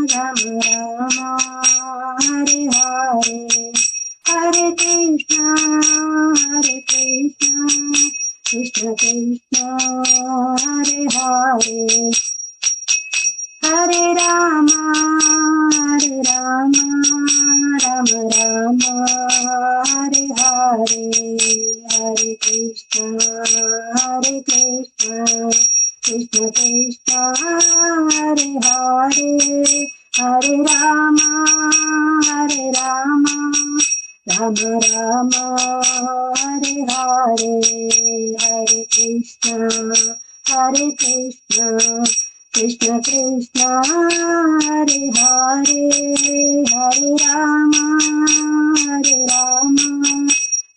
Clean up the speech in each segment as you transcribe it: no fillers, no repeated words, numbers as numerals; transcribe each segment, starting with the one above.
Rama Rama, Hare Hare, Hare Krishna, Krishna Krishna, Hare Hare, Hare Rama, Rama Rama, Hare Hare, Hare Krishna, Krishna Krishna, Hare Hare, Hare Rama, Rama Rama, Hare Hare, Hare Krishna, Krishna Krishna, Hare Hare, Hare Rama,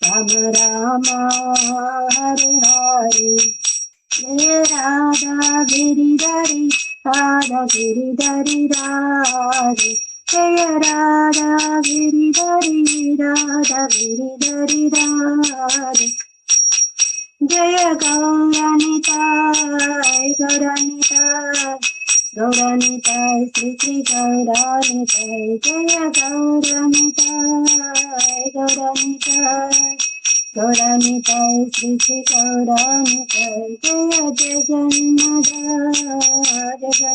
Rama Rama, Hare Hare. Jaya Radha Giridhari, Radha Giridhari Radhe. Jaya Radha Giridhari, Radha Giridhari Radhe. Jaya Gauranitai, Gauranitai, Sri Sri Gauranitai. Jaya Gauranitai, Gauranitai, Sri Sri Gauranitai. Jaya Jagannatha, Jaya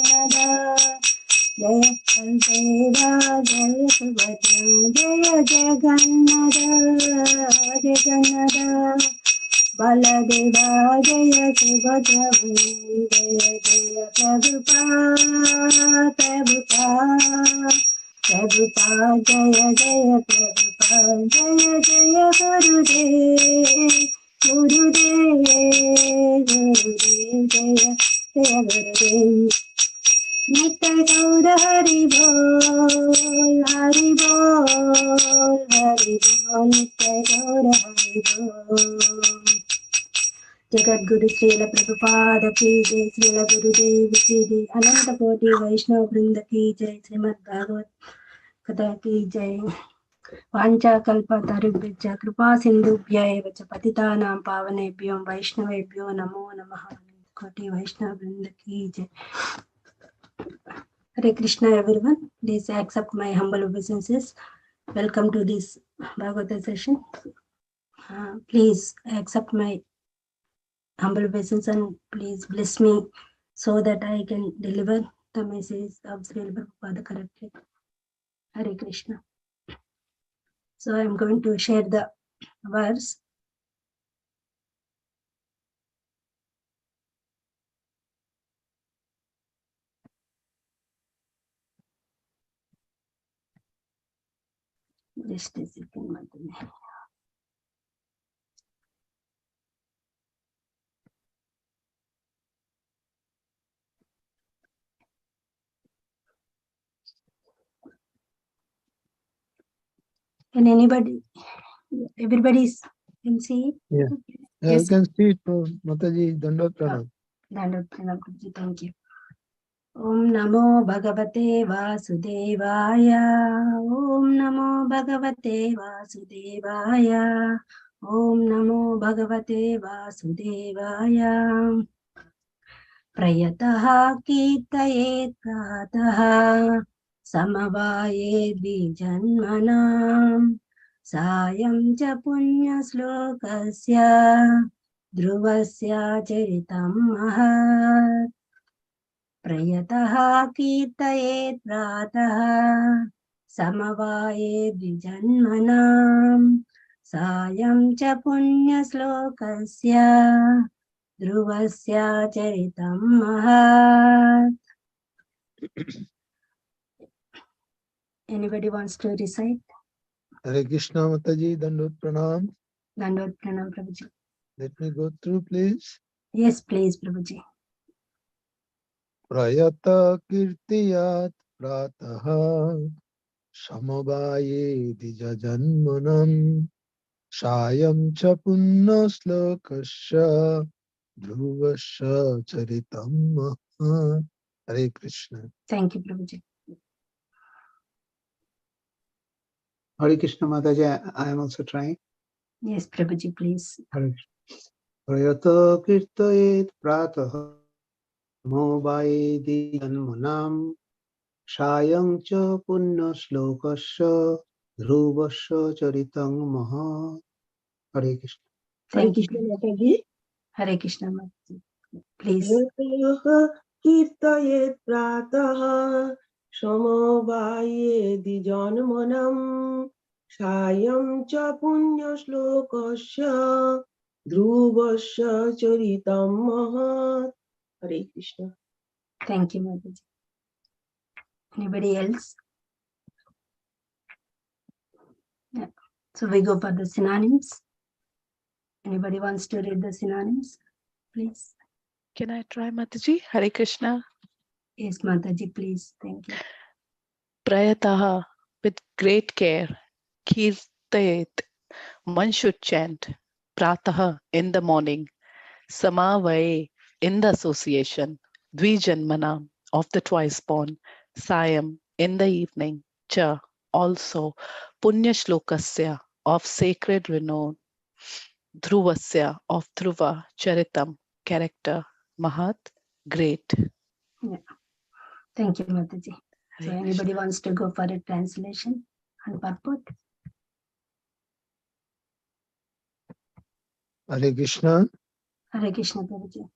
Baldeva, Jaya Subhadra. Jaya Jagannatha, Baladeva, Jaya Subhadra. Jaya Prabhupada, Prabhupada, Jaya Prabhupada. Jaya Gurudev, Jaya Gurudev. Nitya Gaura Hari Bol, Hari Bol, Nitya Gaura Hari Bol. Jagat Guru Srila Prabhupada ki jai, Srila Gurudev ki jai, Ananta Koti Vaishnava Vrinda ki jai, Srimad Bhagavad Gita ki jai. Vancha kalpa tarubhya kripa sindhubhya eva cha patitanam pavanebhyo Vaishnavebhyo namo namaha. Koti Vaishnava Vrinda ki jai. Hare Krishna everyone. Please accept my humble obeisances. Welcome to this Bhagavata session. Please accept my humble obeisance and please bless me so that I can deliver the message of Srila Prabhupada correctly. Hare Krishna. So I am going to share the verse. Just a second, Madhuri. Can anybody, everybody can see it? Yeah, Yes. you can see it, Mataji. Dandot Pranam. Dandot Pranam, thank you. Om Namo Bhagavate Vasudevaya. Om Namo Bhagavate Vasudevaya. Om Namo Bhagavate Vasudevaya. Prayataha Kirtayet Pratah Samavaye Dvijanmanam Sayam cha Punya Slokasya Dhruvasya Charitam Mahat. Prayataha Kirtayet Pratah Samavaye Dvijanmanam Sayam cha Punya Slokasya Dhruvasya Charitam Mahat. Anybody wants to recite? Hare Krishna, Mataji. Dandot Pranam. Dandot Pranam, Prabhuji. Let me go through, please. Yes, please, Prabhuji. Prayata Kirtiyat Prataha Samavaye Dijajanmanam Shayam cha Punna Slokasya Dhruvasya Charitam Maha. Hare Krishna. Thank you, Prabhuji. Hare Krishna Mataji, I am also trying. Yes, Prabhuji, please. Hare Prayata Kirtayet Prataha Mobaye Janmanam सायं च पुण्यश्लोकस्य ध्रुवस्य चरितं महा. Hare Krishna. Hare Thank you. Krishna Mataji. Hare Krishna Mataji. Please. यतयः कीर्तयेत् प्रातः समवायेदि जन्मनम् सायं च पुण्यश्लोकस्य ध्रुवस्य चरितं महत्. Hare Krishna. Thank you, Mataji. Anybody else? Yeah. So we go for the synonyms. Anybody wants to read the synonyms? Please. Can I try, Mataji? Hare Krishna. Yes, Mataji, please. Thank you. Prayataha, with great care. Kirtayet, one should chant. Prataha, in the morning. Samavaye, in the association. Dvijanmana, of the twice born. Sayam, in the evening. Cha, also. Punya Shlokasya, of sacred renown. Dhruvasya, of Dhruva, Charitam, character. Mahat, great. Yeah. Thank you, Mataji. So Hare anybody Krishna. wants to go for a translation and purport? Hare Krishna. Hare Krishna, Prabhuji.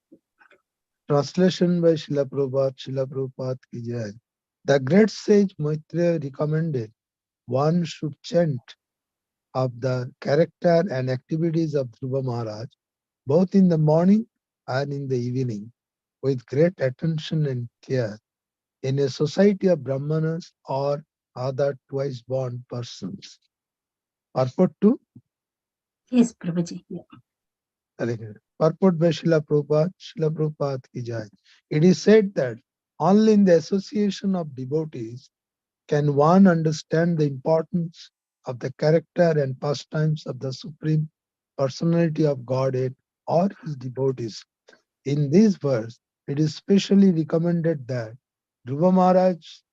Translation by Srila Prabhupada, Srila Prabhupada ki jai. The great sage Maitreya recommended one should chant of the character and activities of Dhruva Maharaj, both in the morning and in the evening, with great attention and care, in a society of Brahmanas or other twice born persons. Purport 2. Yes, Prabhuji. Yeah. Purport by Srila Prabhupada ki jai. It is said that only in the association of devotees can one understand the importance of the character and pastimes of the Supreme Personality of Godhead or his devotees. In this verse, it is specially recommended that Dhruva Maharaj's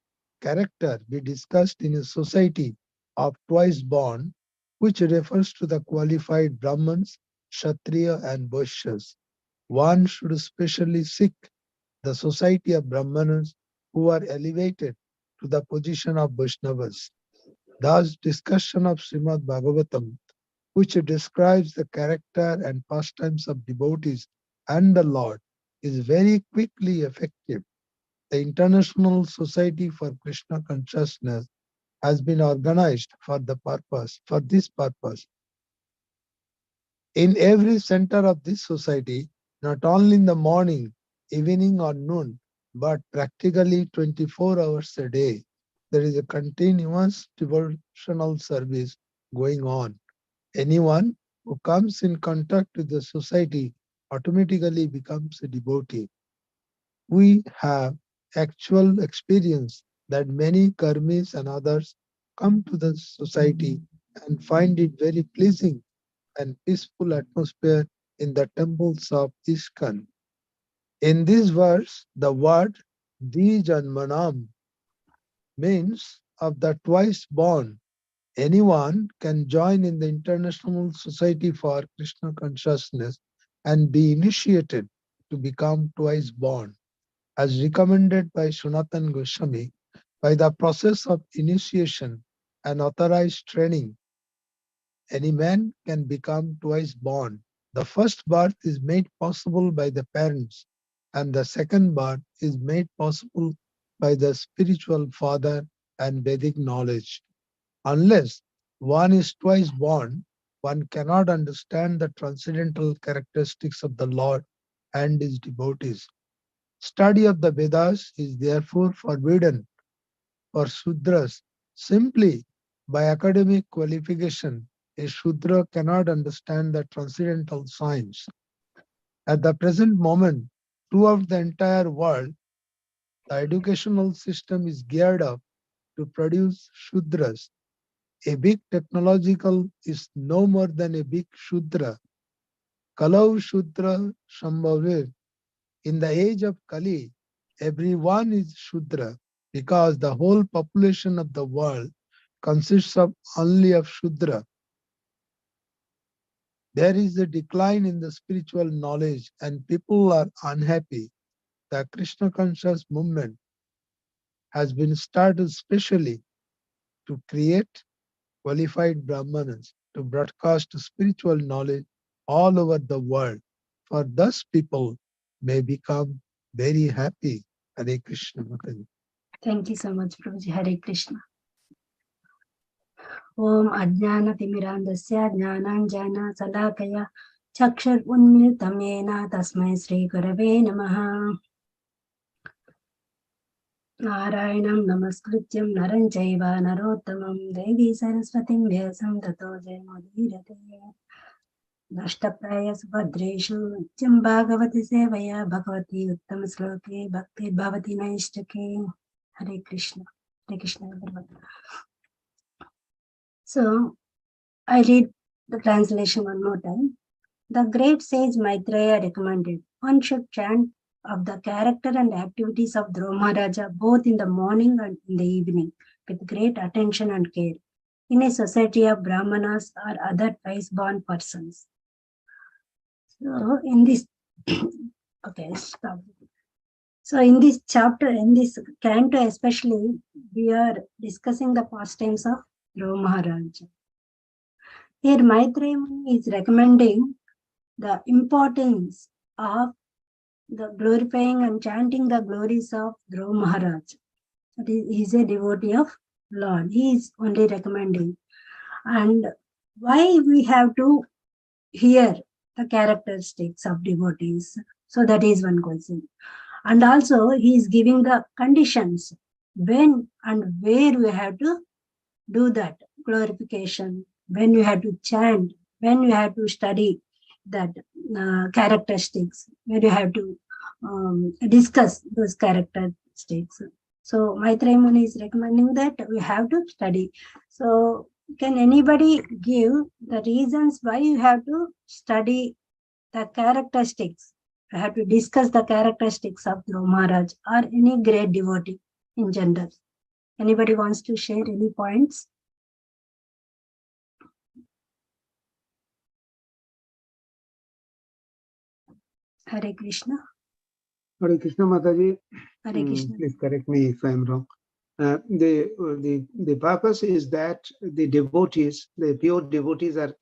character be discussed in a society of twice born, which refers to the qualified Brahmins, Kshatriya and Vaishyas. One should especially seek the society of Brahmanas who are elevated to the position of Vaishnavas. Thus, discussion of Srimad Bhagavatam, which describes the character and pastimes of devotees and the Lord, is very quickly effective. The International Society for Krishna Consciousness has been organized for this purpose. In every center of this society, not only in the morning, evening or noon, but practically 24 hours a day, there is a continuous devotional service going on. Anyone who comes in contact with the society automatically becomes a devotee. We have actual experience that many karmis and others come to the society and find it very pleasing and peaceful atmosphere in the temples of ISKCON. In this verse, the word Dvijanmanam means of the twice born. Anyone can join in the International Society for Krishna Consciousness and be initiated to become twice born. As recommended by Sanatana Goswami, by the process of initiation and authorized training, any man can become twice born. The first birth is made possible by the parents, and the second birth is made possible by the spiritual father and Vedic knowledge. Unless one is twice born, one cannot understand the transcendental characteristics of the Lord and his devotees. Study of the Vedas is therefore forbidden for Shudras. Simply by academic qualification, a Shudra cannot understand the transcendental science. At the present moment, throughout the entire world, the educational system is geared up to produce Shudras. A big technological is no more than a big Shudra. Kalau Shudra Shambhavir. In the age of Kali, everyone is Shudra because the whole population of the world consists of only of Shudra. There is a decline in the spiritual knowledge and people are unhappy. The Krishna conscious movement has been started specially to create qualified Brahmanas to broadcast spiritual knowledge all over the world, for thus people may become very happy. Hare Krishna. Mataji. Thank you so much, Prabhuji. Hare Krishna. Om Ajnana Timirandasya Jnananjana Salakaya Chakshar Unmilitam Yena Tasmai Sri Gurave Namaha. Narayanam Namaskrityam Naran Chaiva Narottamam Devi Saraswatim Vyasam Tato Jayamudirate. Nashtapraya Subhadreshu Nityam Bhagavati Sevaya Bhagavati Uttam Sloke Bhakti Bhavati Naishtake. Hare Krishna. Hare Krishna. So, I read the translation one more time. The great sage Maitreya recommended one should chant of the character and activities of Dhruva Maharaja both in the morning and in the evening with great attention and care in a society of Brahmanas or other twice-born persons. So in this, okay, stop. So in this chapter, in this canto especially, we are discussing the pastimes of Dhruva Maharaja. Here Maitreya is recommending the importance of the glorifying and chanting the glories of Dhruva Maharaj. He is a devotee of Lord. He is only recommending. And why we have to hear the characteristics of devotees? So that is one question. And also he is giving the conditions when and where we have to do that glorification, when you have to chant, when you have to study that characteristics, where you have to discuss those characteristics. So Maitreya Muni is recommending that we have to study. So can anybody give the reasons why you have to study the characteristics? You have to discuss the characteristics of Dhruva Maharaj or any great devotee in general. Anybody wants to share any points? Hare Krishna. Hare Krishna Mataji. Hare Krishna. Please correct me if I'm wrong. The purpose is that the devotees, the pure devotees, are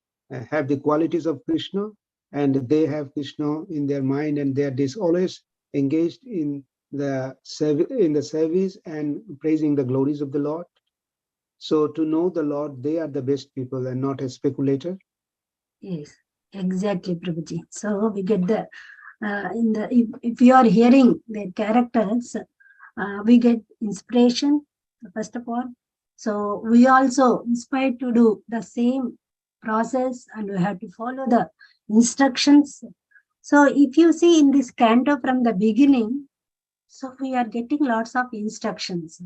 have the qualities of Krishna, and they have Krishna in their mind, and they are always engaged in the service and praising the glories of the Lord. So to know the Lord, they are the best people and not a speculator. Yes, exactly, Prabhuji. So we get the if you are hearing their characters, we get inspiration first of all. So we also inspired to do the same process, and we have to follow the instructions. So if you see in this canto from the beginning, so we are getting lots of instructions.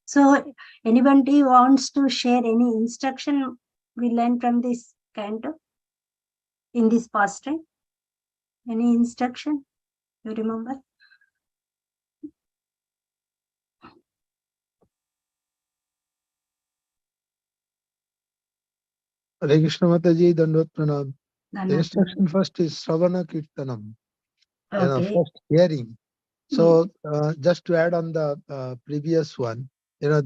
So anybody wants to share any instruction we learned from this canto in this past time? Any instruction you remember? Hare Krishna Mataji, Dandvat Pranam. The Dhanvat. instruction first is Sravana Kirtanam, Okay. first hearing. So just to add on the previous one, they are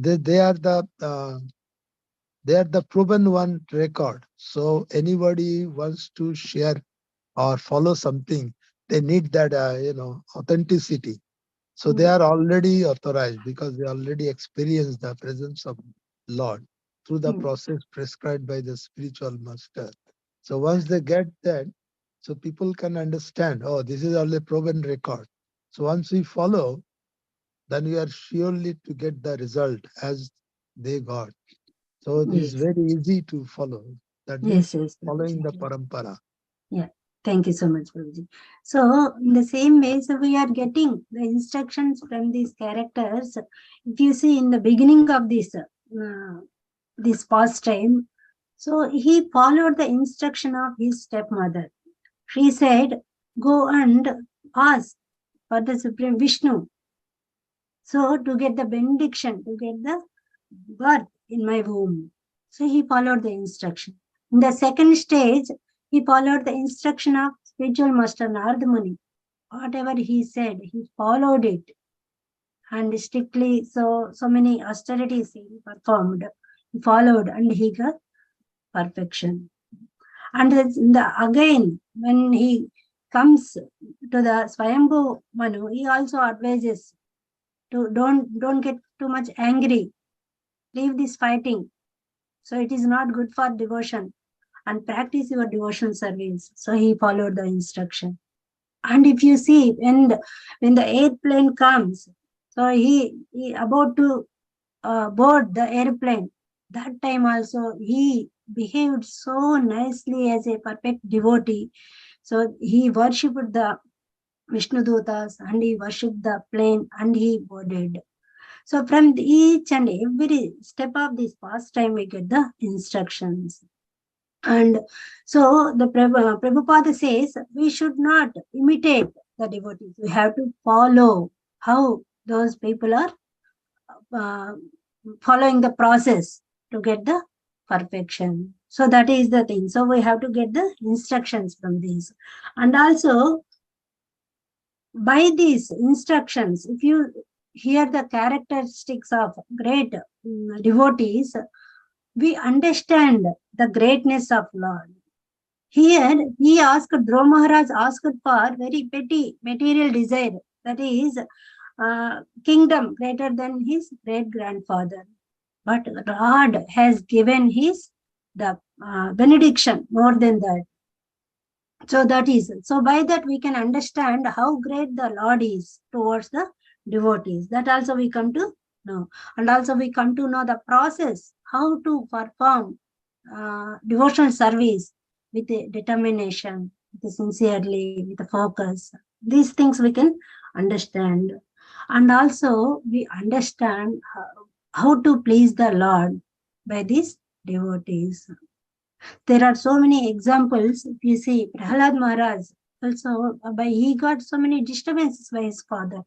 the proven one record. So anybody wants to share or follow something, they need that authenticity. So they are already authorized because they already experienced the presence of Lord through the process prescribed by the spiritual master. So once they get that, so people can understand, oh, this is only proven record. So once we follow, then we are surely to get the result as they got. So it is very easy to follow. That means following the parampara. Yeah. Thank you so much, Prabhuji. So in the same way, so we are getting the instructions from these characters. If you see in the beginning of this pastime, so he followed the instruction of his stepmother. She said, go and ask for the Supreme Vishnu. So to get the benediction, to get the birth in my womb. So he followed the instruction. In the second stage, he followed the instruction of spiritual master Narada Muni. Whatever he said, he followed it. and strictly so many austerities he performed, he followed, and he got perfection. And again, when he comes to the Swayambhu Manu, he also advises to don't get too much angry, leave this fighting. So it is not good for devotion, and practice your devotion service. So he followed the instruction. And if you see, when the airplane comes, so he about to board the airplane, that time also he behaved so nicely as a perfect devotee. So he worshipped the Vishnu Dutas, and he worshipped the plane, and he boarded. So from each and every step of this pastime, we get the instructions. And so the Prabhupada says we should not imitate the devotees. We have to follow how those people are following the process to get the perfection. So that is the thing. So we have to get the instructions from these. And also, by these instructions, if you hear the characteristics of great devotees, we understand the greatness of Lord. Here, he asked, Dhruva Maharaj asked for very petty material desire, that is, kingdom greater than his great-grandfather. But Lord has given the benediction more than that. So that is, so by that we can understand how great the Lord is towards the devotees. That also we come to know. And also we come to know the process, how to perform devotional service with determination, with sincerely, with focus. These things we can understand. And also we understand how to please the Lord by these devotees. There are so many examples. If you see, Prahlad Maharaj also, he got so many disturbances by his father.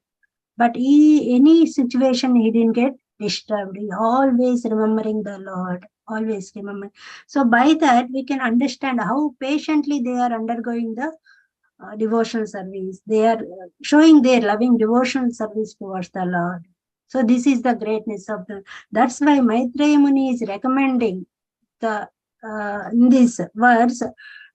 But any situation he didn't get disturbed. He always remembering the Lord, always remembering. So by that we can understand how patiently they are undergoing the devotional service. They are showing their loving devotional service towards the Lord. So this is the greatness of that's why Maitreya Muni is recommending in these words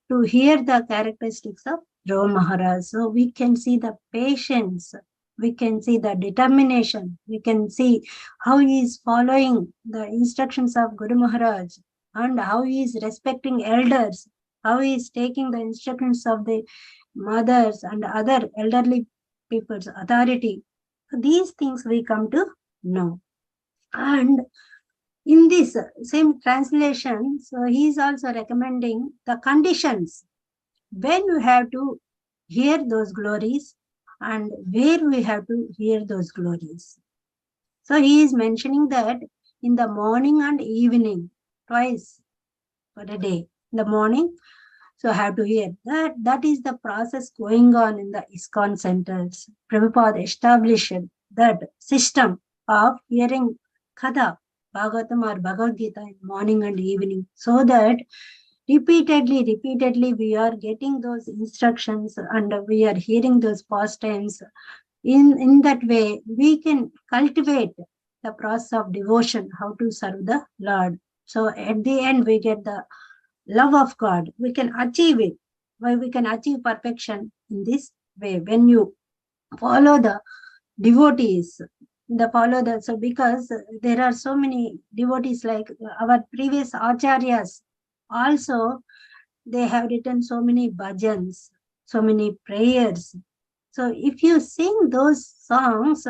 to hear the characteristics of Dhruva Maharaj. So we can see the patience, we can see the determination, we can see how he is following the instructions of Guru Maharaj, and how he is respecting elders, how he is taking the instructions of the mothers and other elderly people's authority. So these things we come to know. And in this same translation, so he is also recommending the conditions when you have to hear those glories and where we have to hear those glories. So he is mentioning that in the morning and evening, twice for a day. In the morning, so have to hear that. That is the process going on in the ISKCON centers. Prabhupada established that system of hearing Katha, Bhagavatam or Bhagavad Gita in morning and evening, so that repeatedly we are getting those instructions and we are hearing those pastimes. In that way, we can cultivate the process of devotion, how to serve the Lord. So at the end, we get the love of God. We can achieve it. Why we can achieve perfection in this way. When you follow the devotees, so because there are so many devotees like our previous acharyas, also they have written so many bhajans, so many prayers. So if you sing those songs,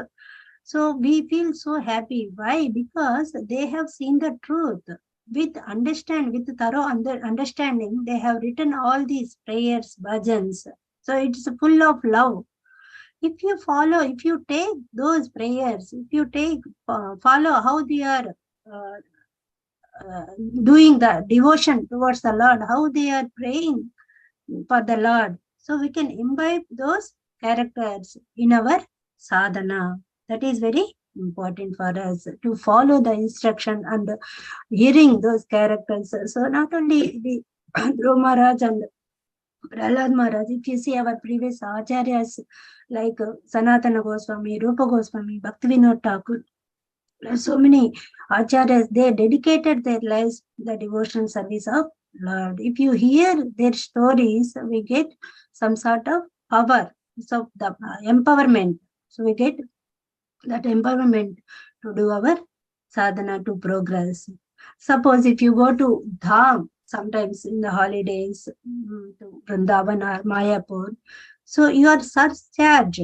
so we feel so happy. Why? Because they have seen the truth. With thorough understanding, they have written all these prayers, bhajans. So it's full of love. If you take those prayers, if you follow how they are doing the devotion towards the Lord, how they are praying for the Lord, so we can imbibe those characters in our sadhana. That is very important for us to follow the instruction and hearing those characters. So not only the Dhruva Maharaj and Prahlad Maharaj, if you see our previous acharyas like Sanatana Goswami, Rupa Goswami, Bhaktivinoda Thakur, so many acharyas, they dedicated their lives to the devotional service of Lord. If you hear their stories, we get some sort of power, so the empowerment. So we get that empowerment to do our sadhana, to progress. Suppose if you go to Dham, sometimes in the holidays, to Vrindavan or Mayapur, so you are surcharged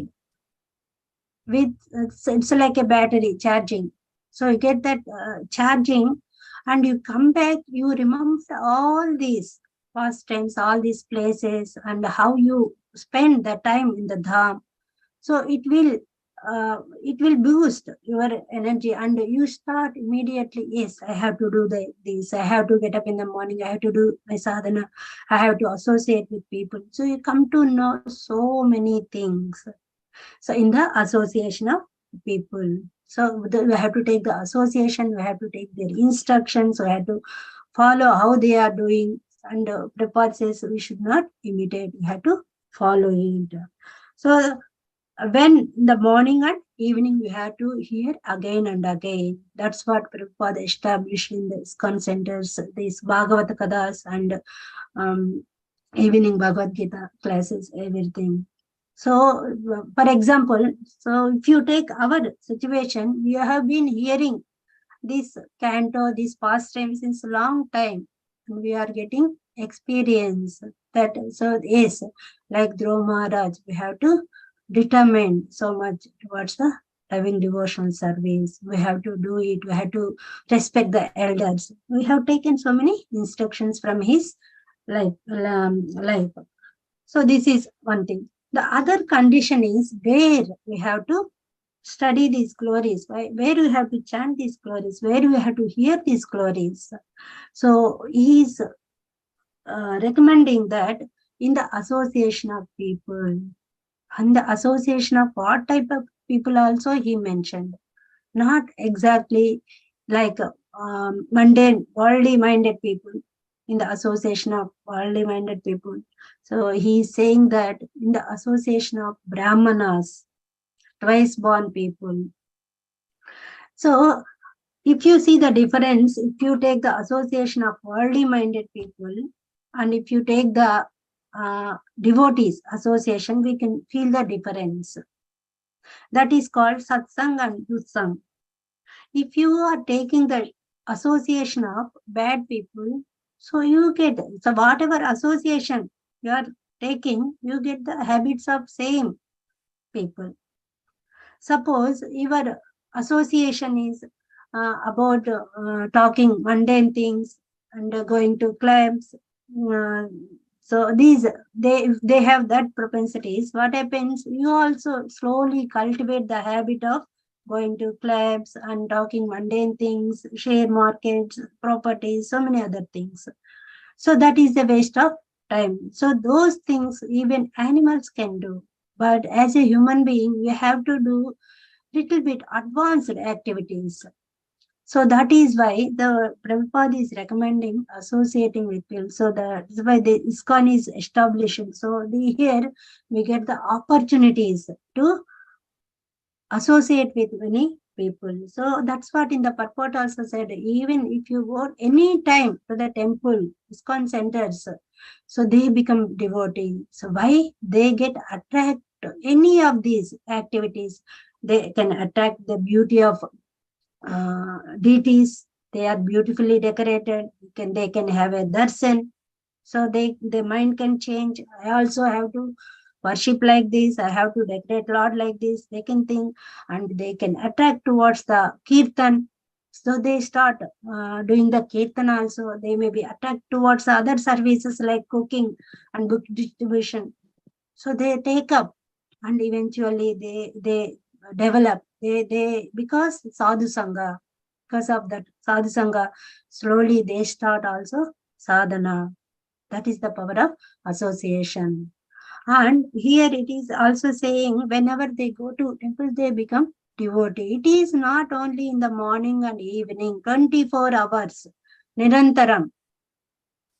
with, it's like a battery charging. So you get that charging, and you come back, you remember all these past times, all these places, and how you spend the time in the Dham. So it will boost your energy, and you start immediately, yes, I have to do this, I have to get up in the morning, I have to do my sadhana, I have to associate with people. So you come to know so many things. So in the association of people, so we have to take the association, we have to take their instructions, we have to follow how they are doing, and Prabhupada says we should not imitate, we have to follow it. So when in the morning and evening we have to hear again and again. That's what Prabhupada established in the ISKCON centers, these Bhagavata Kathas and evening Bhagavad Gita classes, everything. So, for example, so if you take our situation, we have been hearing this canto, this pastime since a long time, and we are getting experience that. So yes, like Dhruva Maharaj, we have to determine so much towards the loving devotional service. We have to do it. We have to respect the elders. We have taken so many instructions from his life. So this is one thing. The other condition is where we have to study these glories, where we have to chant these glories, where we have to hear these glories. So he is recommending that in the association of people. And the association of what type of people also he mentioned. Not exactly like mundane, worldly minded people, in the association of worldly minded people. So he is saying that in the association of Brahmanas, twice born people. So if you see the difference, if you take the association of worldly minded people, and if you take the devotees association, we can feel the difference. That is called satsang and dutsang. If you are taking the association of bad people, so you get, so whatever association you are taking, you get the habits of same people. Suppose your association is about talking mundane things and going to clubs. So these, they have that propensities. What happens? You also slowly cultivate the habit of going to clubs and talking mundane things, share markets, properties, so many other things. So that is a waste of time. So those things even animals can do. But as a human being, we have to do little bit advanced activities. So that is why the Prabhupada is recommending associating with people. So that's why the ISKCON is establishing. So here we get the opportunities to associate with many people. So that's what in the purport also said, even if you go any time to the temple, ISKCON centers, so they become devotee. So why? They get attracted to any of these activities. They can attract the beauty of deities. They are beautifully decorated. They can have a darshan. So their mind can change. I also have to worship like this. I have to decorate Lord like this. They can think, and they can attract towards the kirtan. So they start doing the kirtan also. They may be attracted towards other services like cooking and book distribution. So they take up, and eventually they develop. They because sadhu sangha, because of that sadhu sangha, slowly they start also sadhana. That is the power of association. And here it is also saying whenever they go to temple, they become devotee. It is not only in the morning and evening, 24 hours, nirantaram.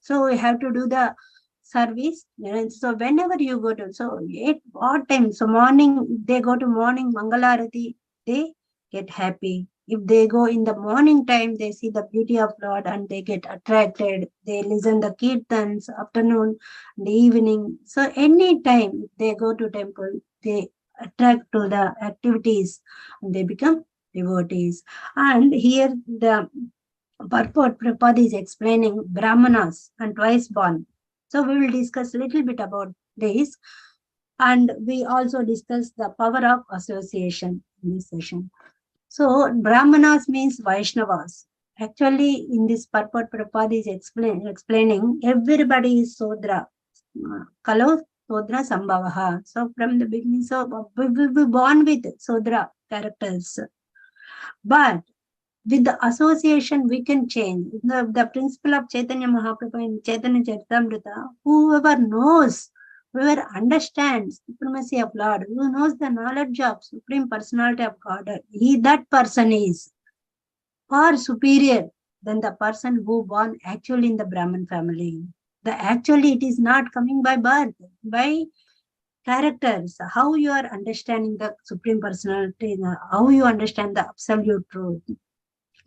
So we have to do the service. So whenever you go to, so at what time? So morning, they go to morning Mangalarati, they get happy. If they go in the morning time, they see the beauty of Lord and they get attracted. They listen the kirtans, afternoon, the evening. So any time they go to temple, they attract to the activities and they become devotees. And here the purport Prabhupada is explaining Brahmanas and twice born. So we will discuss a little bit about this. And we also discuss the power of association in this session. So Brahmanas means Vaishnavas. Actually, in this purport, Prabhupada is explaining everybody is Sodra. Kalo Sodra Sambhavaha. So from the beginning, so we will be born with Sodra characters. But with the association, we can change. The principle of Chaitanya Mahaprabhu in Chaitanya Charitamrita, whoever knows, whoever understands supremacy of Lord, who knows the knowledge of Supreme Personality of God, that person is far superior than the person who born actually in the Brahmin family. Actually, it is not coming by birth, by characters, how you are understanding the Supreme Personality, how you understand the absolute truth.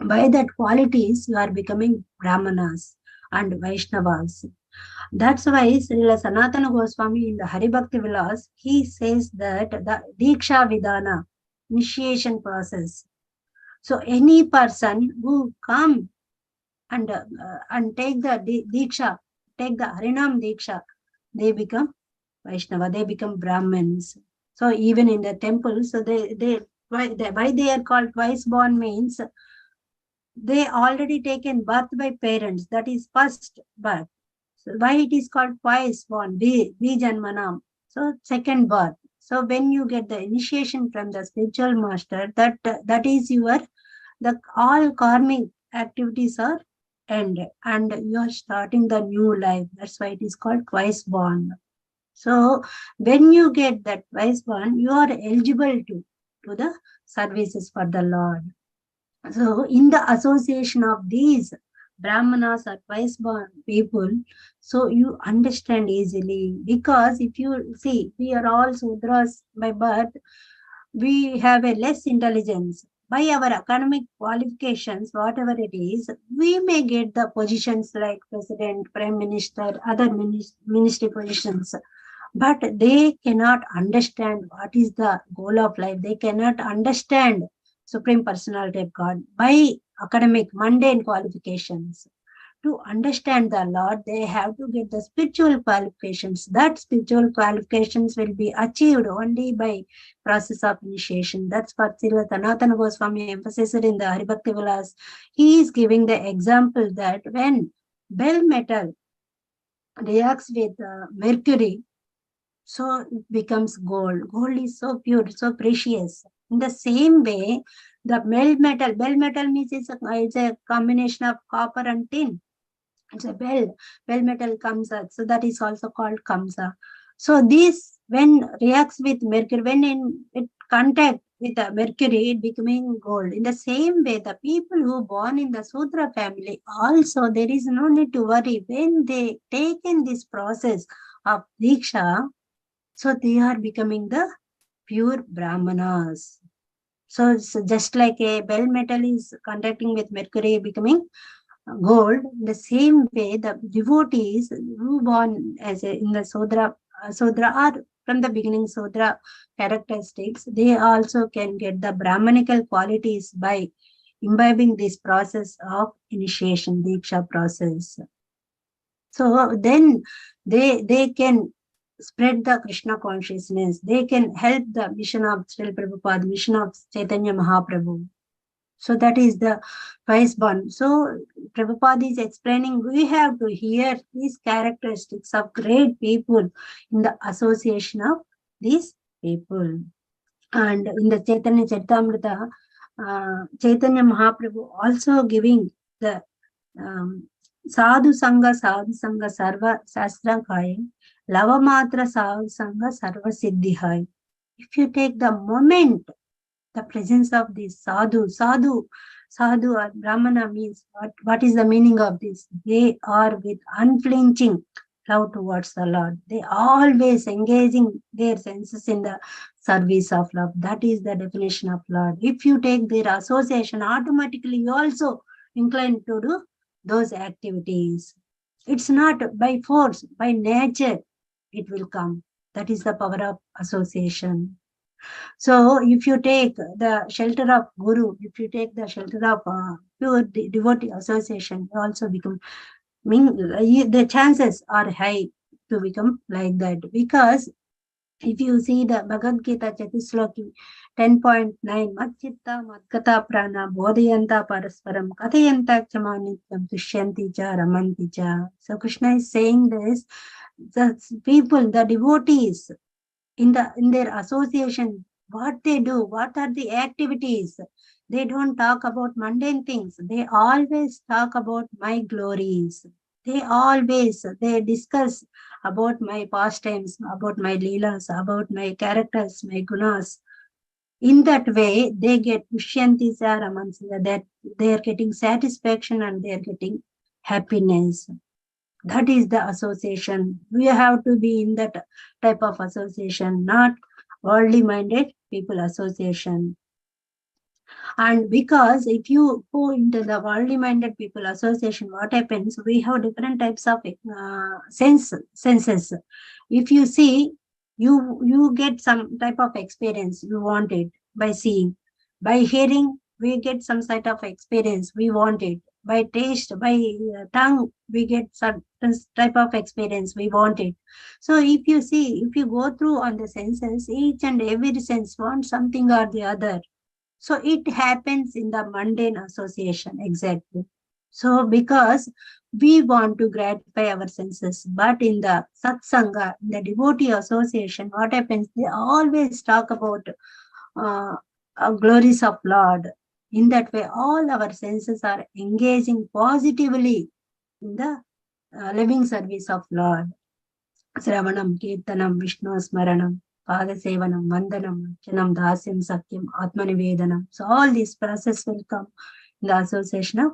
By that qualities, you are becoming Brahmanas and Vaishnavas. That's why Srila Sanatana Goswami in the Hari Bhakti Vilas, he says that the Diksha Vidana, initiation process. So any person who come and take the Diksha, take the Harinam Diksha, they become Vaishnava, they become Brahmins. So even in the temple, so why they are called twice born means they already taken birth by parents. That is first birth. So why it is called twice born? Janmanam. So second birth. So when you get the initiation from the spiritual master, that is all karmic activities are ended and you are starting the new life. That's why it is called twice born. So when you get that twice born, you are eligible to the services for the Lord. So in the association of these Brahmanas or twice born people, so you understand easily, because if you see, we are all Sudras by birth, we have a less intelligence. By our academic qualifications, whatever it is, we may get the positions like President, Prime Minister, other ministry positions, but they cannot understand what is the goal of life. They cannot understand Supreme Personality of God by academic mundane qualifications. To understand the Lord, they have to get the spiritual qualifications. That spiritual qualifications will be achieved only by process of initiation. That's what Srila Sanatana Goswami emphasized in the Hari Bhakti Vilas. He is giving the example that when bell metal reacts with mercury, so it becomes gold. Gold is so pure, so precious. In the same way, the bell metal means it's a combination of copper and tin. It's a bell metal kamsa. So that is also called kamsa. So this, when reacts with mercury, when it contact with the mercury, it becoming gold. In the same way, the people who born in the Sudra family, also there is no need to worry. When they take in this process of Diksha, so they are becoming the pure Brahmanas. So it's just like a bell metal is contacting with mercury, becoming gold. The same way, the devotees who born in the Sodra are from the beginning Sodra characteristics, they also can get the Brahmanical qualities by imbibing this process of initiation, Diksha process. So then they can spread the Krishna consciousness. They can help the mission of Srila Prabhupada, mission of Chaitanya Mahaprabhu. So that is the twice born. So Prabhupada is explaining, we have to hear these characteristics of great people in the association of these people. And in the Chaitanya Charitamrita, Chaitanya Mahaprabhu also giving the Sadhu Sangha Sarva Sastra Kai, Lava Matra Sadhu Sangha Sarva Siddhi Hai. If you take the moment, the presence of this sadhu or Brahmana means what is the meaning of this? They are with unflinching love towards the Lord. They always engaging their senses in the service of love. That is the definition of Lord. If you take their association, automatically you also inclined to do those activities. It's not by force, by nature, it will come. That is the power of association. So if you take the shelter of Guru, if you take the shelter of pure devotee association, you also become, the chances are high to become like that. Because if you see the Bhagavad Gita Chatusloki 10.9, Matchitta Madgata Prana Bodhayanta Parasparam Kathayanta Chamanityam Tushyanti Cha Ramanti Cha. So Krishna is saying this, the people, the devotees in their association, what they do, what are the activities. They don't talk about mundane things. They always talk about my glories. They discuss about my pastimes, about my leelas, about my characters, my gunas. In that way, they get Pushyanti Ramansa, that they are getting satisfaction and they are getting happiness. That is the association. We have to be in that type of association, not worldly minded people association. And because if you go into the worldly minded people association, what happens? We have different types of senses. If you see, you get some type of experience you want it by seeing. By hearing, we get some sort of experience we want it. By taste, by tongue, we get some type of experience we want it. So if you see, if you go through on the senses, each and every sense wants something or the other. So it happens in the mundane association, exactly. So because we want to gratify our senses, but in the satsanga, in the devotee association, what happens? They always talk about uh, glories of Lord. In that way, all our senses are engaging positively in the living service of Lord. Sravanam, Kirtanam, Vishnu Smaranam, Padasevanam, Vandanam, Chanam, Dasyam, Sakyam, Atmanivedanam. So all these process will come in the association of.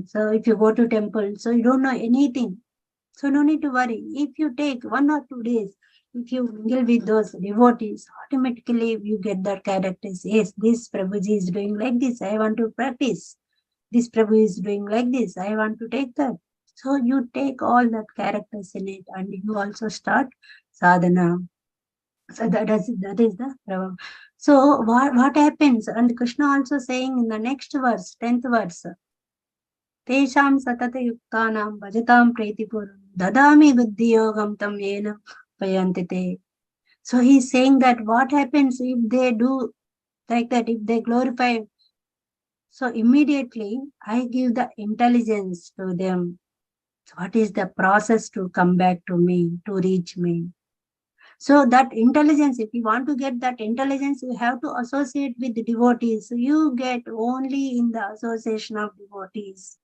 So if you go to temple, so you don't know anything. So no need to worry. If you take 1 or 2 days, if you mingle with those devotees, automatically you get that characters. Yes, this Prabhuji is doing like this. I want to practice. This Prabhu is doing like this. I want to take that. So you take all that characters in it and you also start sadhana. So that is the Prabhu. So what happens? And Krishna also saying in the next verse, 10th verse, Tesham satata yuktanam bhajatam pretipuram dadami buddhiyogam tam yena payantite. So he's saying that what happens if they do like that, if they glorify, so immediately I give the intelligence to them. So what is the process to come back to me, to reach me? So that intelligence, if you want to get that intelligence, you have to associate with the devotees. So you get only in the association of devotees.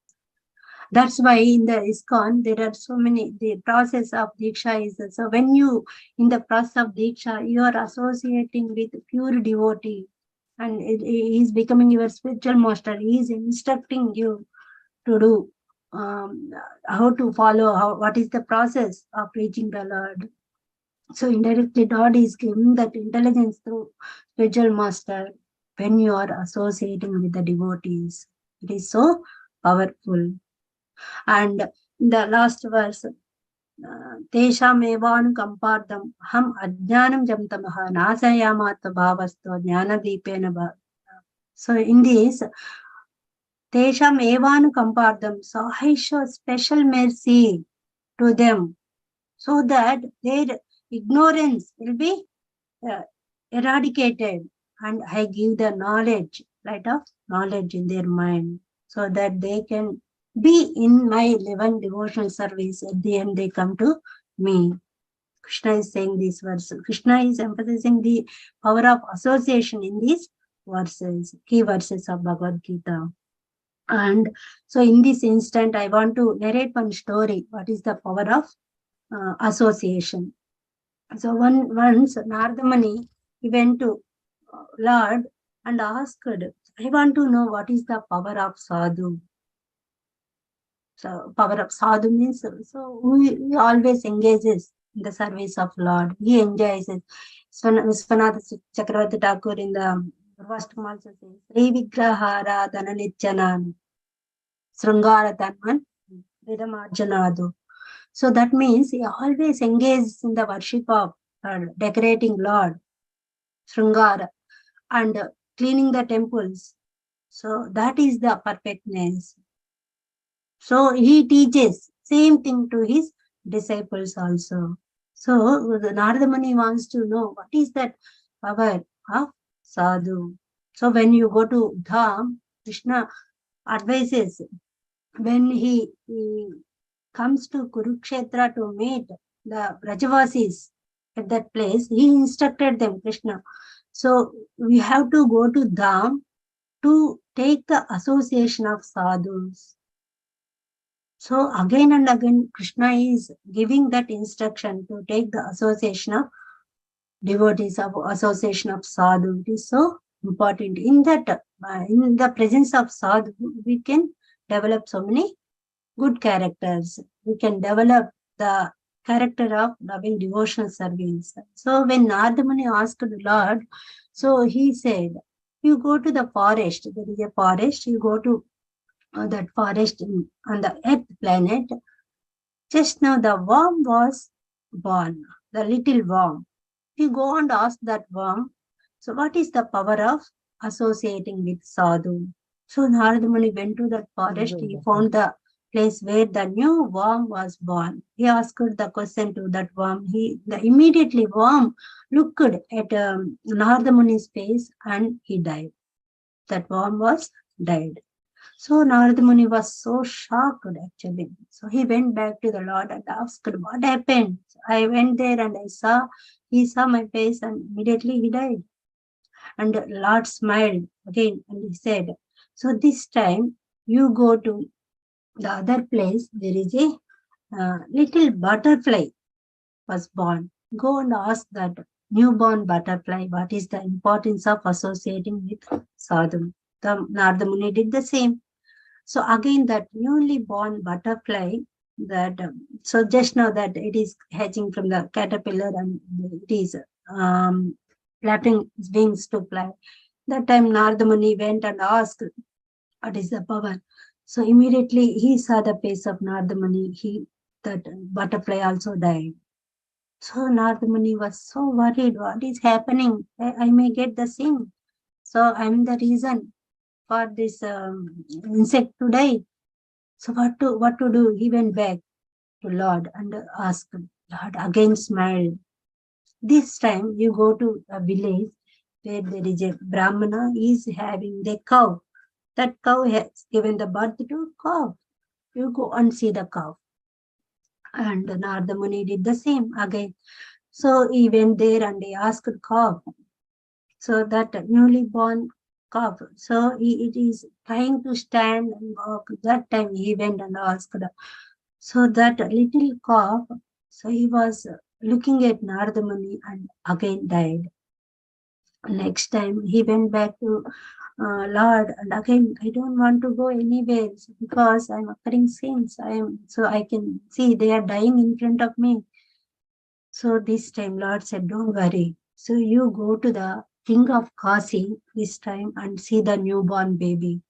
That's why in the ISKCON, there are so many, the process of Diksha is, so when you, in the process of Diksha, you are associating with pure devotee and he is becoming your spiritual master. He is instructing you to do, how to follow, what is the process of reaching the Lord. So indirectly, God is giving that intelligence through spiritual master when you are associating with the devotees. It is so powerful. And the last verse, Tesham evan kampardam ham ajnanam jamtamaha nasayamata bhavasto jnana deepena. So in this, Tesham evan kampardam, so I show special mercy to them so that their ignorance will be eradicated, and I give the knowledge, light of knowledge in their mind, so that they can be in my living devotional service. At the end, they come to me. Krishna is saying this verse. Krishna is emphasizing the power of association in these verses, key verses of Bhagavad Gita. And so in this instant, I want to narrate one story. What is the power of association? So once Narada Muni, he went to Lord and asked, I want to know what is the power of sadhu. So power of sadhu means, so he always engages in the service of Lord. He enjoys it. Viswanath Chakravarti Thakur in the Vastam also says, Sri Vigrahara Dhananityanan Srungara Tanman Vidamarjanadu. So that means he always engages in the worship of decorating Lord, Srungara, and cleaning the temples. So that is the perfectness. So he teaches same thing to his disciples also. So the Narada Muni wants to know what is that power of sadhu. So when you go to Dham, Krishna advises when he comes to Kurukshetra to meet the Rajavasis at that place, he instructed them, Krishna. So we have to go to Dham to take the association of sadhus. So again and again, Krishna is giving that instruction to take the association of devotees, of association of sadhu. It is so important. In that, in the presence of sadhu, we can develop so many good characters. We can develop the character of loving devotional service. So when Narada Muni asked the Lord, so he said, you go to the forest, there is a forest, you go to that forest on the earth planet. Just now the worm was born, the little worm. You go and ask that worm, so what is the power of associating with sadhu? So Narada Muni went to that forest, he found the place where the new worm was born. He asked the question to that worm. The immediately worm looked at Narada Muni's face and he died. That worm was died. So Narada Muni was so shocked actually. So he went back to the Lord and asked, what happened? So I went there and he saw my face and immediately he died. And the Lord smiled again and he said, so this time you go to the other place, there is a little butterfly was born. Go and ask that newborn butterfly, what is the importance of associating with sadhu? The Narada Muni did the same. So again, that newly born butterfly, that so just now that it is hatching from the caterpillar and it is flapping its wings to fly. That time Narada Muni went and asked, what is the power? So immediately he saw the face of Narada Muni. That butterfly also died. So Narada Muni was so worried. What is happening? I may get the same. So I'm the reason for this insect to die. So what to do? He went back to Lord and asked. Lord again smiled. This time you go to a village where there is a Brahmana, he is having the cow. That cow has given the birth to cow. You go and see the cow. And Narada Muni did the same again. So he went there and he asked cow. So that newly born calf. So it is trying to stand and walk. That time he went and asked. So that little calf, so he was looking at Narada Muni and again died. Next time he went back to Lord, and again I don't want to go anywhere because I'm occurring sins. So I can see they are dying in front of me. So this time Lord said, don't worry. So you go to the king of Kasi this time and see the newborn baby.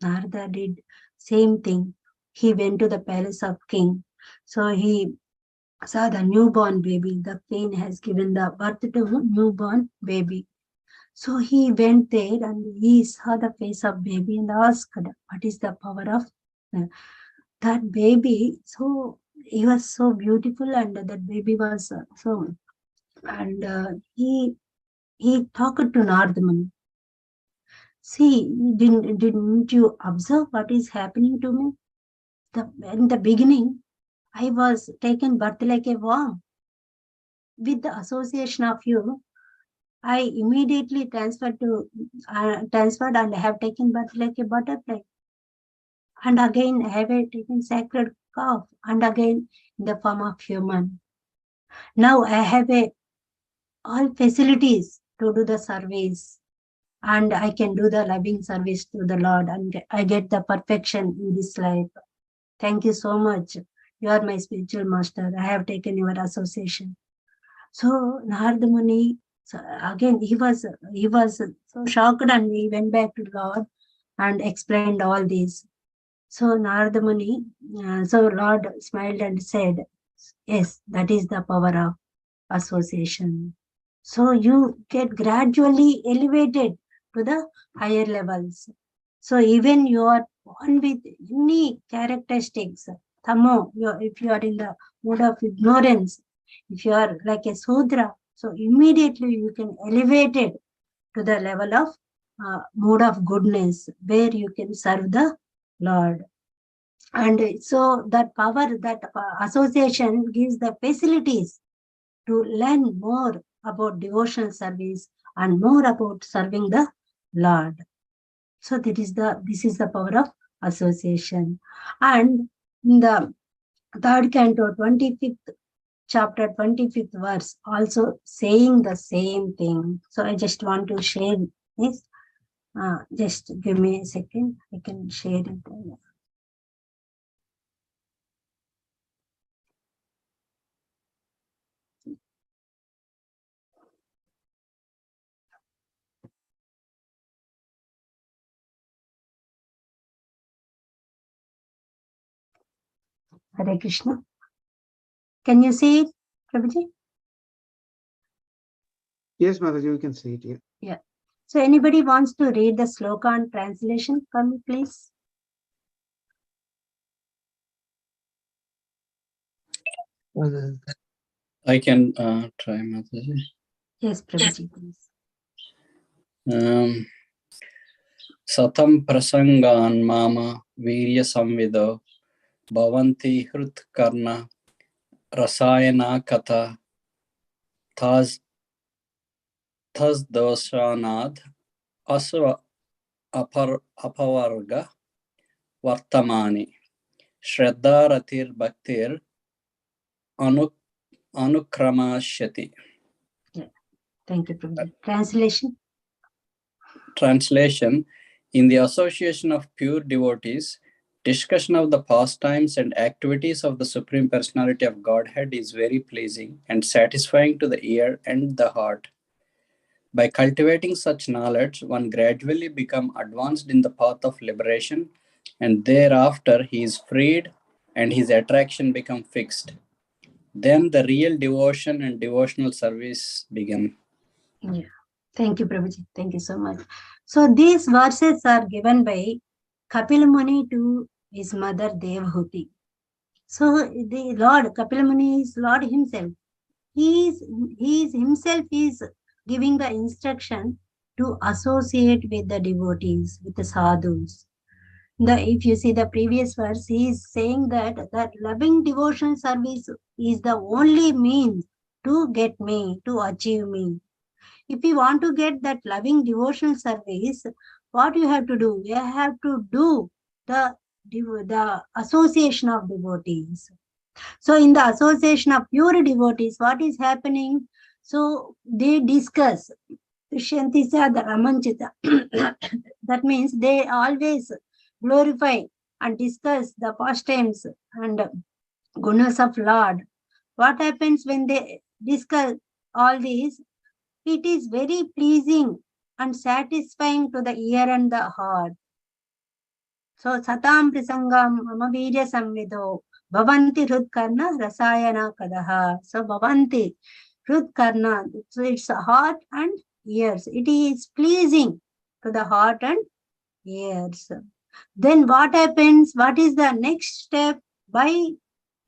Narada did same thing. He went to the palace of king. So he saw the newborn baby. The queen has given the birth to newborn baby. So he went there and he saw the face of baby and asked, what is the power of that baby? So he was so beautiful and that baby was so, and he talked to Narada Muni. See, didn't you observe what is happening to me? In the beginning, I was taken birth like a worm. With the association of you, I immediately transferred and have taken birth like a butterfly. And again, I have taken sacred calf, and again in the form of human. Now I have all facilities to do the service, and I can do the loving service to the Lord, and I get the perfection in this life. Thank you so much. You are my spiritual master. I have taken your association. So Narada Muni, so again, he was so shocked and he went back to Lord and explained all this. So Narada Muni, so Lord smiled and said, yes, that is the power of association. So you get gradually elevated to the higher levels. So even you are born with any characteristics, Tamo, if you are in the mood of ignorance, if you are like a Sudra, so immediately you can elevate it to the level of mood of goodness, where you can serve the Lord. And so that power, that association gives the facilities to learn more about devotional service and more about serving the Lord. So this is the power of association. And in the third canto, 25th chapter, 25th verse, also saying the same thing. So I just want to share this. Just give me a second. I can share it. Hare Krishna. Can you see it, Prabhuji? Yes, Mataji, you can see it here. Yeah. So anybody wants to read the sloka and translation? Come, please. I can try, Mataji. Yes, Prabhuji, please. Satam prasangan mama virya samvido bhavanti hrut karna rasayana kata thas doshanad asva apavarga vartamani shraddharatir bhaktir anukramashyati. Yeah. Thank you, Prabhuji. Translation. Translation: in the association of pure devotees, discussion of the pastimes and activities of the Supreme Personality of Godhead is very pleasing and satisfying to the ear and the heart. By cultivating such knowledge, one gradually becomes advanced in the path of liberation, and thereafter he is freed and his attraction becomes fixed. Then the real devotion and devotional service begin. Yeah. Thank you, Prabhuji. Thank you so much. So these verses are given by Kapil Muni to his mother Devotee. So the Lord, Kapil Muni is Lord himself. He is himself is giving the instruction to associate with the devotees, with the sadhus. If you see the previous verse, he is saying that loving devotion service is the only means to get me, to achieve me. If you want to get that loving devotional service, what you have to do? You have to do the association of devotees. So in the association of pure devotees, what is happening? So they discuss Shantisya the Ramanchita. That means they always glorify and discuss the pastimes and gunas of Lord. What happens when they discuss all these? It is very pleasing and satisfying to the ear and the heart. So satam prisangam amavirya samvido bhavanti hrutkarna rasayana kadaha. So bhavanti hrutkarna. So it's heart and ears. It is pleasing to the heart and ears. Then what happens? What is the next step?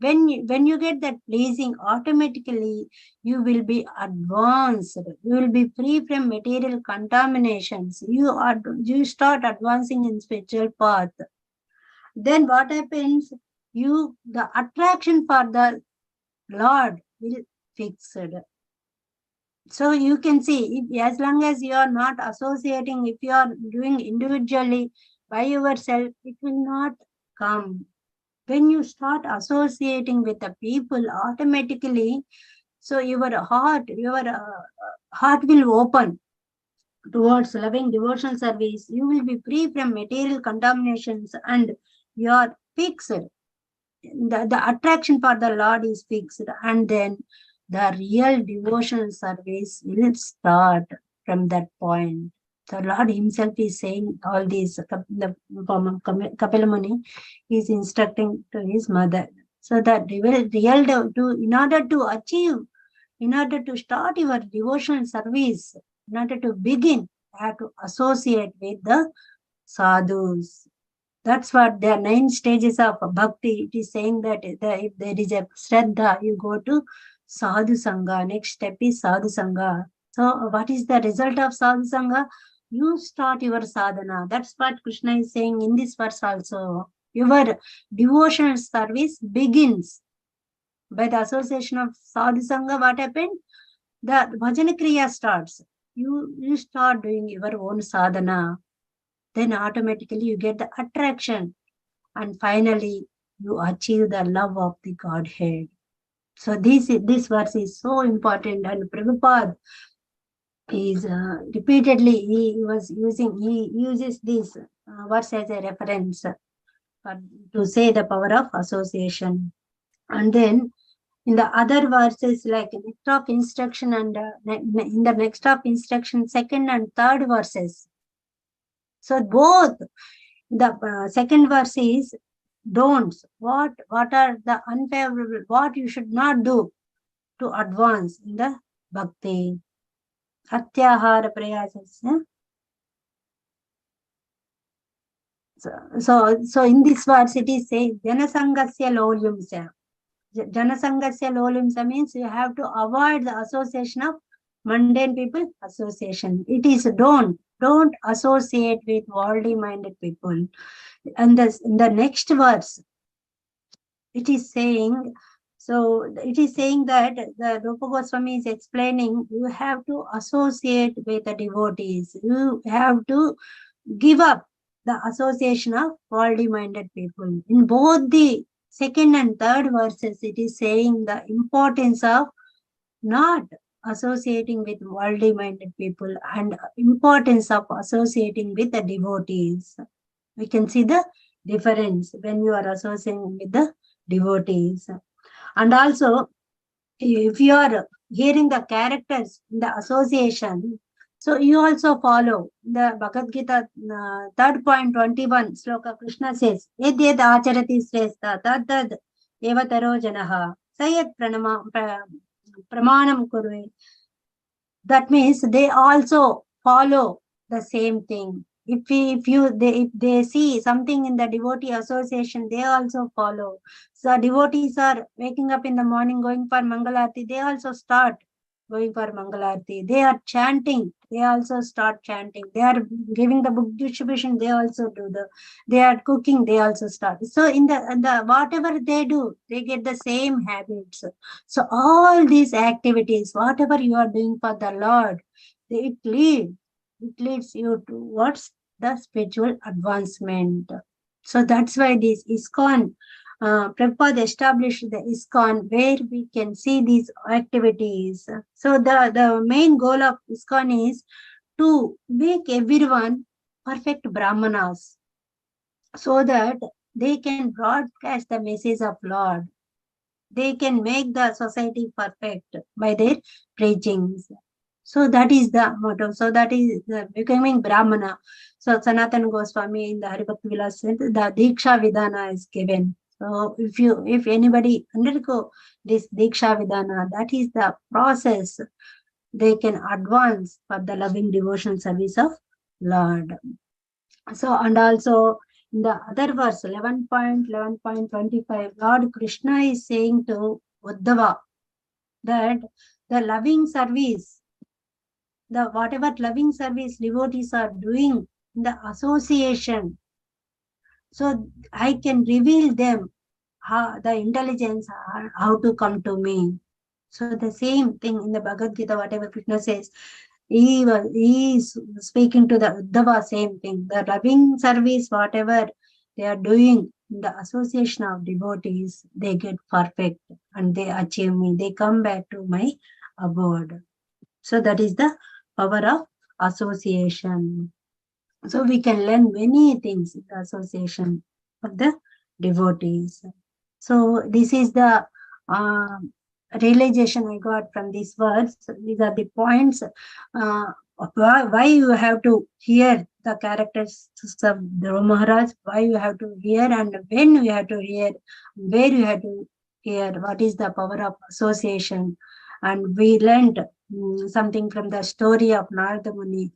When you get that pleasing, automatically you will be advanced. You will be free from material contaminations. You start advancing in spiritual path. Then what happens? The attraction for the Lord will fixed. So you can see, as long as you are not associating, if you are doing individually by yourself, it will not come. When you start associating with the people, automatically, so your heart will open towards loving devotional service. You will be free from material contaminations and you are fixed. the attraction for the Lord is fixed, and then the real devotional service will start from that point. The Lord himself is saying all these. Kapila Muni is instructing to his mother. So that in order to achieve, in order to start your devotional service, in order to begin, you have to associate with the sadhus. That's what the 9 stages of bhakti. It is saying that if there is a shraddha, you go to sadhu sangha. Next step is sadhu sangha. So what is the result of sadhu sangha? You start your sadhana. That's what Krishna is saying in this verse also. Your devotional service begins by the association of sadhu sangha. What happened? The bhajana kriya starts. You start doing your own sadhana. Then automatically you get the attraction, and finally you achieve the love of the Godhead. So this verse is so important, and Prabhupada is repeatedly he uses this verse as a reference to say the power of association. And then in the other verses, like next of instruction and in the next of instruction, second and third verses. So both the second verse is don'ts. What are the unfavorable, what you should not do to advance in the bhakti. Atyahara prayasasya. So in this verse it is saying janasangasya lolyumsya. Janasangasya lolyumsya means you have to avoid the association of mundane people association. It is don't associate with worldly minded people. And in the next verse, it is saying, that the Rupa Goswami is explaining, you have to associate with the devotees. You have to give up the association of worldly minded people. In both the second and third verses, it is saying the importance of not associating with worldly minded people and importance of associating with the devotees. We can see the difference when you are associating with the devotees. And also, if you are hearing the characters in the association, so you also follow the Bhagavad Gita 3.21 sloka. Krishna says, Yed yed acharati shrestha tad evataro janaha sayat pramanam kurve. That means they also follow the same thing. If they see something in the devotee association, they also follow. So devotees are waking up in the morning, going for Mangalarti, they also start going for Mangalarti. They are chanting, they also start chanting. They are giving the book distribution, they also do they are cooking, they also start. So in the whatever they do, they get the same habits. So all these activities, whatever you are doing for the Lord, it leads you towards the spiritual advancement. So that's why this ISKCON, Prabhupada established the ISKCON where we can see these activities. So the main goal of ISKCON is to make everyone perfect Brahmanas, so that they can broadcast the message of Lord. They can make the society perfect by their preachings. So that is the motto. So that is the becoming Brahmana. So Sanatana Goswami in the Haribhakti Vilas said the Diksha Vidana is given. So if anybody undergo this Diksha Vidana, that is the process they can advance for the loving devotion service of Lord. So, and also in the other verse 11.25, Lord Krishna is saying to Uddhava that the loving service, whatever loving service devotees are doing in the association, so I can reveal them how the intelligence, how to come to me. So the same thing in the Bhagavad Gita, whatever Krishna says, he is speaking to the Uddhava, same thing. The loving service, whatever they are doing in the association of devotees, they get perfect and they achieve me. They come back to my abode. So that is the power of association. So we can learn many things in the association of the devotees. So this is the realization I got from these words. These are the points why you have to hear the characteristics of Dhruva Maharaj, why you have to hear, and when you have to hear, where you have to hear, what is the power of association. And we learned something from the story of Narada Muni.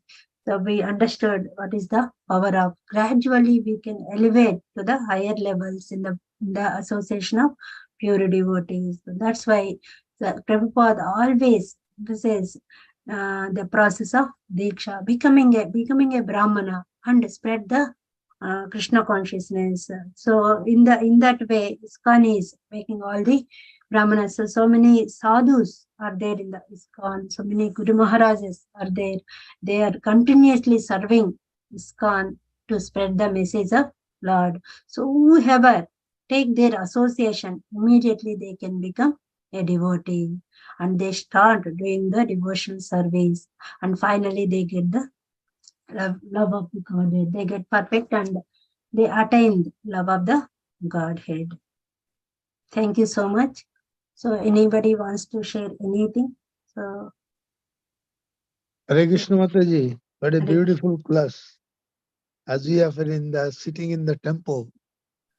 So we understood what is the power of. Gradually, we can elevate to the higher levels in the association of pure devotees. So that's why the Prabhupada always says the process of Diksha, becoming a Brahmana and spread the Krishna consciousness. So in that way, ISKCON is making all the Brahmanas. So many sadhus are there in the ISKCON. So many Guru Maharajas are there. They are continuously serving ISKCON to spread the message of Lord. So whoever take their association, immediately they can become a devotee, and they start doing the devotional service, and finally they get the love of the Godhead. They get perfect and they attain love of the Godhead. Thank you so much. So anybody wants to share anything? So Hare Krishna Mataji, what a Hare beautiful class. As we are sitting in the temple,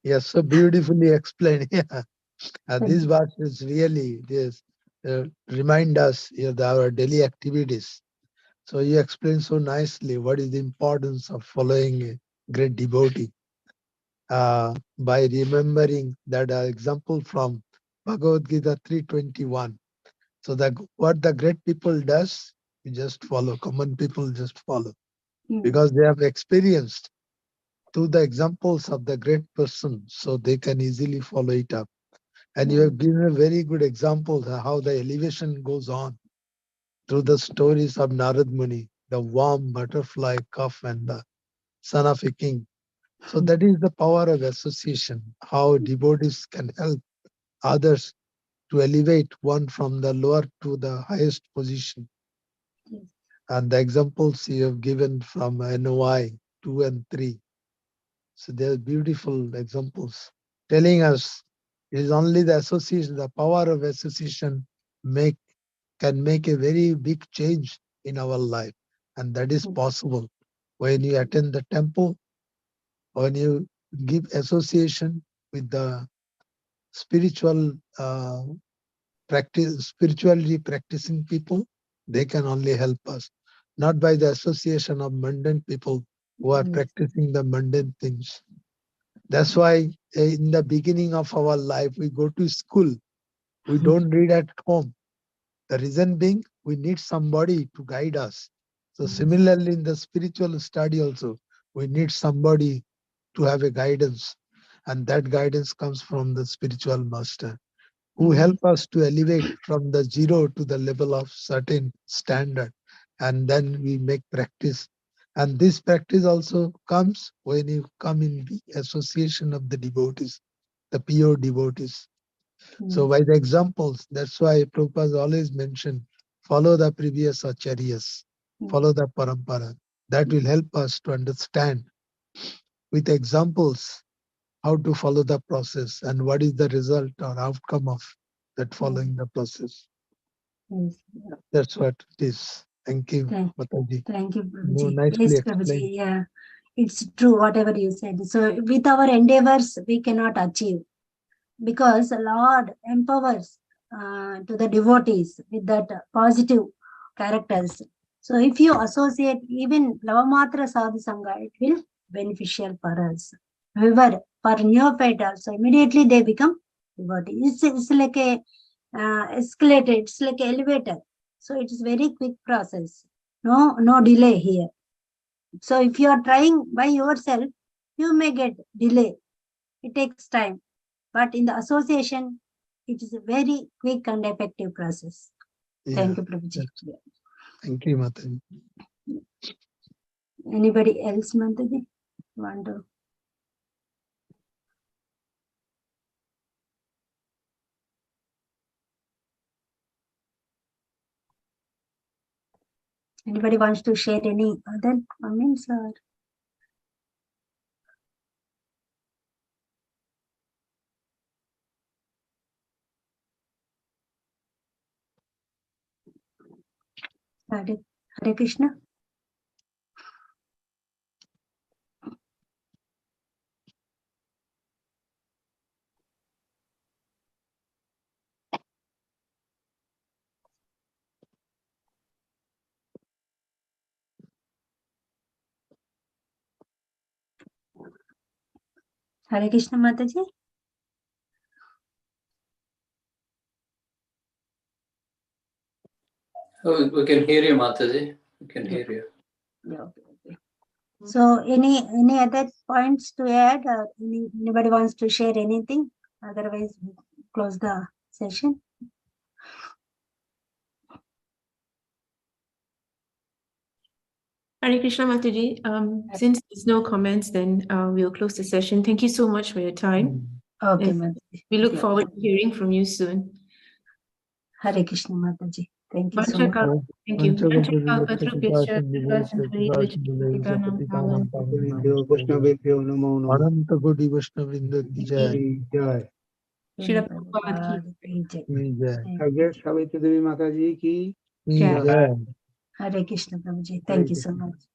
you have so beautifully explained. Yeah. These verses really remind us of our daily activities. So you explain so nicely what is the importance of following a great devotee by remembering that example from Bhagavad Gita 3:21. So that what the great people does, you just follow. Common people just follow because they have experienced through the examples of the great person, so they can easily follow it up. And you have given a very good example of how the elevation goes on through the stories of Narad Muni, the warm butterfly, calf, and the son of a king. So that is the power of association, how devotees can help others to elevate one from the lower to the highest position. And the examples you have given from NOI 2 and 3. So they are beautiful examples telling us it is only the association, the power of association can make a very big change in our life. And that is possible when you attend the temple, when you give association with the spiritual spirituality practicing people, they can only help us, not by the association of mundane people who are practicing the mundane things. That's why in the beginning of our life, we go to school. We don't read at home. The reason being, we need somebody to guide us. So similarly, in the spiritual study also, we need somebody to have a guidance. And that guidance comes from the spiritual master, who help us to elevate from the zero to the level of certain standard. And then we make practice. And this practice also comes when you come in the association of the devotees, the pure devotees. So by the examples, that's why Prabhupada always mentioned, follow the previous acharyas, follow the parampara. That will help us to understand with examples how to follow the process and what is the result or outcome of that following the process. That's what it is. Thank you, Mataji. Thank you, No, Prabhuji. nicely Yes, explained. Prabhuji. Yeah, it's true, whatever you said. So with our endeavors, we cannot achieve, because the Lord empowers to the devotees with that positive characters. So if you associate even Lavamatra Sadhu Sangha, it will beneficial for us. However, for neophyte also, immediately they become devotees. It's like a escalator, it's like an elevator. So it is very quick process. No delay here. So if you are trying by yourself, you may get delay. It takes time. But in the association, it is a very quick and effective process. Thank you, Prabhuji. Thank you, Mataji. Anybody else, Mataji? Want to? Anybody wants to share any other comments or? Hare Krishna. Hare Krishna Mataji. Oh, we can hear you, Mataji. We can hear you. Yeah, okay. So any other points to add? Or anybody wants to share anything? Otherwise, we close the session. Hare Krishna Mataji. Since there's no comments, then we'll close the session. Thank you so much for your time. Okay, And Mataji. we look Yeah. forward to hearing from you soon. Hare Krishna Mataji. Thank you so much. Thank you. Vaishnavebhyo namo namo. Ananta Koti Vaishnavrinda ki jai. Jai. Srila Prabhupada ki Ki jai. Agya Savitri Devi Mataji ki jai. Jai. Hare Krishna Prabhuji. Thank you so much.